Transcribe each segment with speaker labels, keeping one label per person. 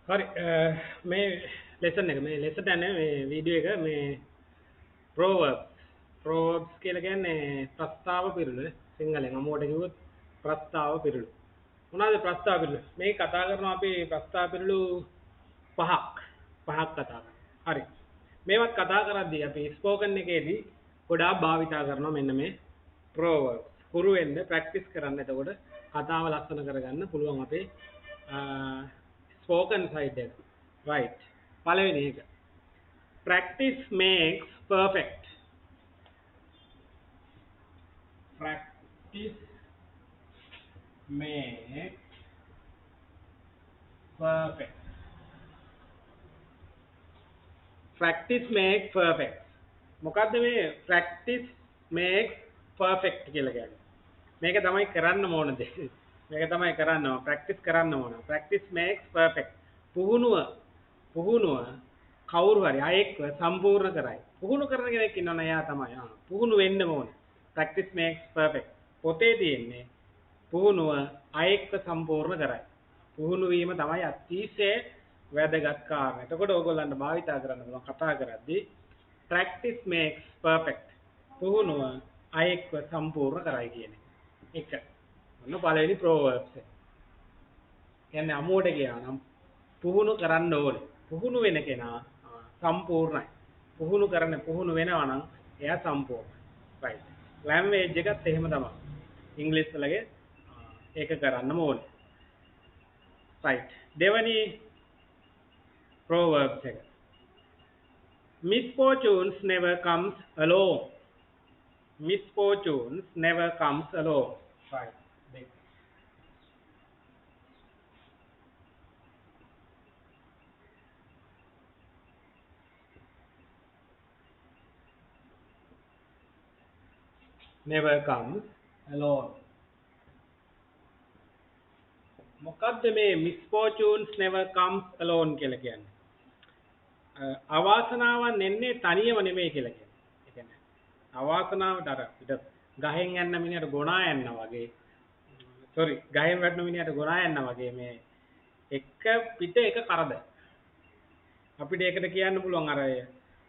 Speaker 1: හරි මේ ලෙසන් එක මේ ලෙසට යන මේ වීඩියෝ එක මේ proverbs කියලා කියන්නේ ප්‍රස්තාව පිරුළු සිංහලෙන් අමුවට කිව්වොත් ප්‍රස්තාව පිරුළු මොනවාද ප්‍රස්තාව පිරුළු මේ කතා කරනවා අපි ප්‍රස්තාව පිරුළු පහක් කතා කරනවා හරි මේවත් කතා කරද්දී අපි ස්පෝකන් එකේදී ගොඩාක් භාවිතා කරනවා මෙන්න මේ proverbs හුරු වෙන්න ප්‍රැක්ටිස් කරන්න එතකොට කතාව ලස්සන කරගන්න පුළුවන් අපේ spoken side එක. Right. පළවෙනි එක. Practice makes perfect. Practice makes perfect. Practice makes perfect. මොකද්ද මේ practice makes perfect කියලා කියන්නේ? මේක තමයි කරන්න ඕන දේ. මේක තමයි කරන්න ඕන. ප්‍රැක්ටිස් කරන්න ඕන. Practice makes perfect. පුහුණුව කවුරු හරි අයෙක්ව සම්පූර්ණ කරයි. පුහුණු කරන කෙනෙක් ඉන්නවනේ එයා තමයි. පුහුණු වෙන්න ඕනේ. Practice makes perfect. පොතේ තියෙන්නේ පුහුණුව අයෙක්ව සම්පූර්ණ කරයි. පුහුණු වීම තමයි අතිශය වැදගත් කාරණා. එතකොට ඕගොල්ලන්ට භාවිතා කරන්න පුළුවන් කතා කරද්දී ප්‍රැක්ටිස් මේක්ස් පර්ෆෙක්ට්. පුහුණුව අයෙක්ව සම්පූර්ණ කරයි කියන එක. ඔන්න පළවෙනි proverbs එක. කියන්නේ අමුවට කියනවා නම් පුහුණු කරන්න ඕනේ. පුහුණු වෙන කෙනා සම්පූර්ණයි. පුහුණු වෙනවා නම් එයා සම්පූර්ණයි. right. language එකත් එහෙම තමයි. ඉංග්‍රීසි වලගේ ඒක කරන්නම ඕනේ. right. දෙවැනි proverbs එක. Misfortunes never comes alone. Misfortunes never comes alone. Right. Never comes alone. මොකද්ද මේ misfortunes never comes alone කියලා කියන්නේ? අවාසනාවන් එන්නේ තනියම නෙමෙයි කියලා කියන්නේ. ඒ කියන්නේ අවාසනාවට අර පිට ගහෙන් යන්න මිනිහට ගොනා යනවා වගේ. ගහෙන් වැටෙන මිනිහට ගොනා යනවා වගේ මේ එක පිට එක කරදර. අපිට ඒකට කියන්න පුළුවන් අර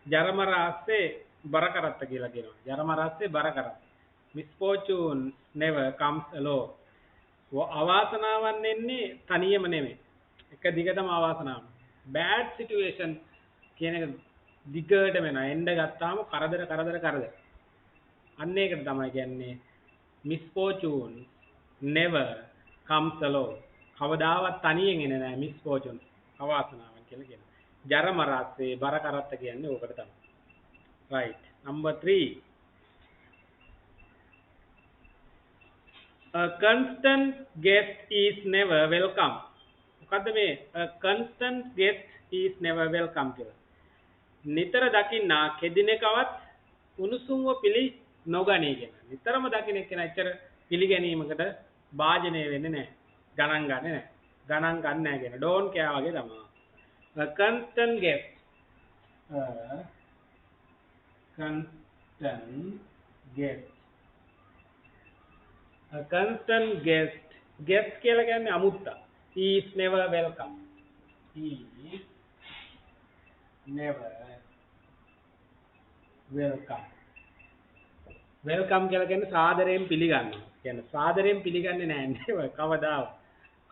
Speaker 1: ජරමර ආස්සේ බර කරත්ත කියලා කියනවා. ජරමර ආස්සේ බර කරත්ත. misfortune never comes alone. අවාසනාවන් එන්නේ තනියම නෙමෙයි. එක දිගටම අවාසනාව. bad situation කියන එක දිගටම එනවා. එන්න ගත්තාම කරදර. අන්න ඒකට තමයි කියන්නේ misfortune never comes alone. කවදාවත් තනියෙන් එන්නේ නැහැ misfortune. අවාසනාවන් කියලා කියනවා. ජරමර ආස්සේ බර කරත්ත කියන්නේ ඕකට තමයි. right. number 3. A constant guest is never welcome. මොකද්ද මේ a constant guest is never welcome කියලා? නිතර දකින්නා කෙදිනකවත් උණුසුම්ව පිළි නොගනී කියන. නිතරම දකින්න එක්කෙනා ඇත්තට පිළිගැනීමකට භාජනය වෙන්නේ නැහැ. ගණන් ගන්න නැහැ කියන. don't care වගේ තමයි. A constant guest. A constant guest. A constant guest කියලා කියන්නේ අමුත්තා. He is never welcome. He is never welcome. Welcome කියලා කියන්නේ සාදරයෙන් පිළිගන්නවා. කියන්නේ සාදරයෙන් පිළිගන්නේ නැහැ නේද?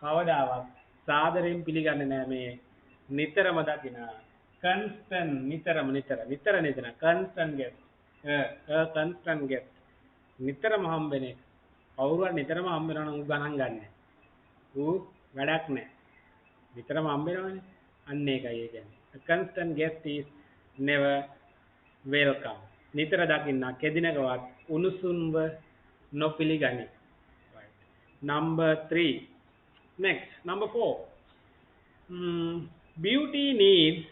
Speaker 1: කවදාවත් සාදරයෙන් පිළිගන්නේ නැහැ මේ නිතරම දකින constant නිතර constant guest. A constant guest. නිතරම හම්බෙන්නේ කවුරුහරි නිතරම හම්බ වෙනවා නම් ගණන් ගන්න. ඌ වැඩක් නැහැ. නිතරම හම්බ වෙනවනේ. අන්න ඒකයි ඒ කියන්නේ. A constant guest is never welcome. නිතර දකින්න කෙදිනකවත් උණුසුම්ව නොපිළිගනි. Right. Number 3. Next, number 4. Beauty needs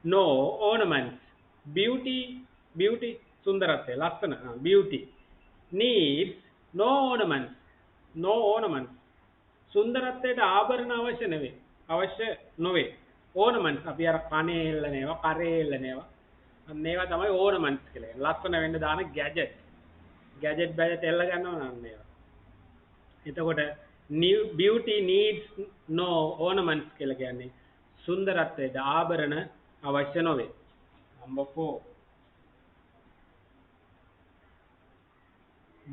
Speaker 1: no ornaments. Beauty සුන්දරත්වය ලස්සන beauty needs no ornaments. සුන්දරත්වයට ආභරණ අවශ්‍ය නොවේ. ornaments අපි අර කනේ එල්ලනේවා කරේ එල්ලනේවා අන්න ඒවා තමයි ornaments කියලා කියන්නේ. ලස්සන වෙන්න දාන gadget එල්ල ගන්නවා නම් ඒවා. එතකොට beauty needs no ornaments කියලා කියන්නේ සුන්දරත්වයට ආභරණ අවශ්‍ය නොවේ. Number 4.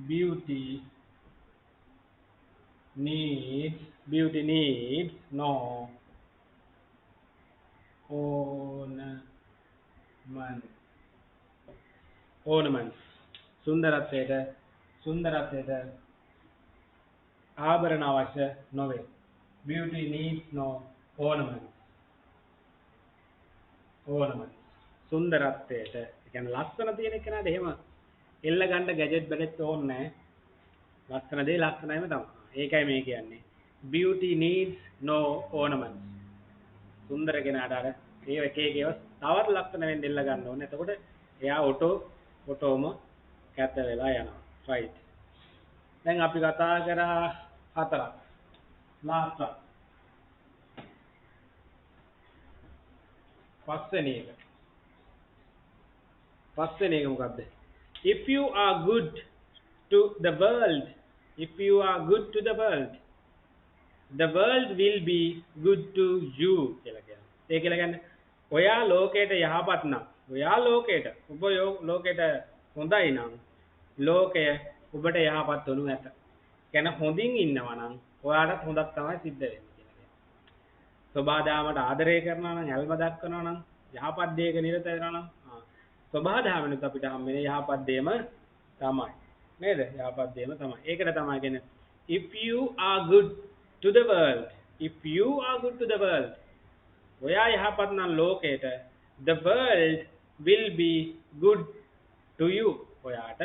Speaker 1: Beauty needs no ornament. Ornaments. සුන්දරත්වයට ආභරණ අවශ්‍ය නොවේ. Beauty needs no ornaments. Ornaments. සුන්දරත්වයට ඒ කියන්නේ ලස්සන තියෙන කෙනාට එහෙම එල්ල ගන්න ගැජට් බෙඩට් ඕනේ නැහැ. ලස්සන දේ ලස්සනයිම තමයි. ඒකයි මේ කියන්නේ. Beauty needs no ornaments. සුන්දර කෙනාට අර ඒ එක එක ඒවා තවත් ලස්සන වෙන්න එල්ල ගන්න ඕනේ. එතකොට එයා ඔටෝම කැත වෙලා යනවා. right. දැන් අපි කතා කරා හතරක්. last one. පස්වෙනි එක මොකද්ද? If you are good to the world, the world will be good to you කියලා කියනවා. ඒ කියලා කියන්නේ ඔයා ලෝකයට යහපත් නම්, ඔයා ලෝකයට ඔබ ලෝකයට හොඳයි නම් ලෝකය ඔබට යහපත් වනු ඇත. කියන හොඳින් ඉන්නවා නම් ඔයාලට හොඳක් තමයි සිද්ධ වෙන්නේ කියලා කියනවා. සබාදාමට ආදරය කරනවා නම්, ඇල්ම දක්වනවා නම්, යහපත් දෙයක නිරත වෙනවා නම් සබාදාමනුත් අපිට හම්බෙන්නේ යහපත් දෙයම තමයි. නේද? යහපත් දෙයම තමයි. ඒකට තමයි කියන්නේ if you are good to the world, ඔයා යහපත් නම් ලෝකයට the world will be good to you. ඔයාට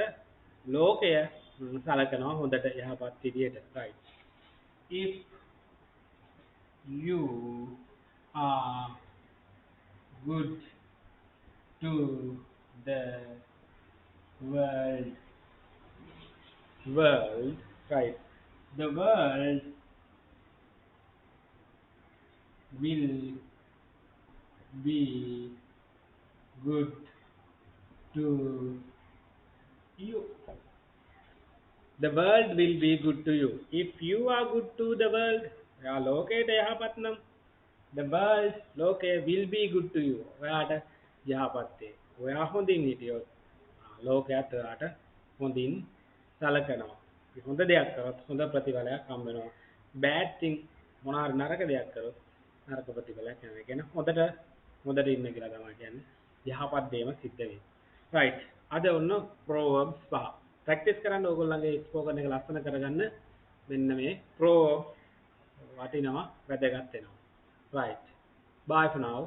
Speaker 1: ලෝකය සලකනවා හොඳට යහපත් විදියට. right. If you are good to the world, right, the world will be good to you. The world will be good to you. If you are good to the world, ඔයා ලෝකයට යහපත් නම් the world ලෝකය will be good to you. ඔයාට යහපත් වේ. ඔයා හොඳින් හිටියොත් ලෝකයට ඔයාට හොඳින් සලකනවා. හොඳ දෙයක් කරොත් හොඳ ප්‍රතිඵලයක් හම්බ වෙනවා. bad thing මොනාර නරක දෙයක් කරොත් නරක ප්‍රතිඵලයක් යනවා. කියන්නේ හොඳට ඉන්න කියලා තමයි කියන්නේ. යහපත් දේම සිද්ධ වෙයි. right. අද ඔන්න proverbs 5. ප්‍රැක්ටිස් කරන්න ඕගොල්ලන්ගේ ස්පෝකන් එක ලස්සන කරගන්න මෙන්න මේ proverbs වටිනවා වැදගත් වෙනවා. right. Bye for now.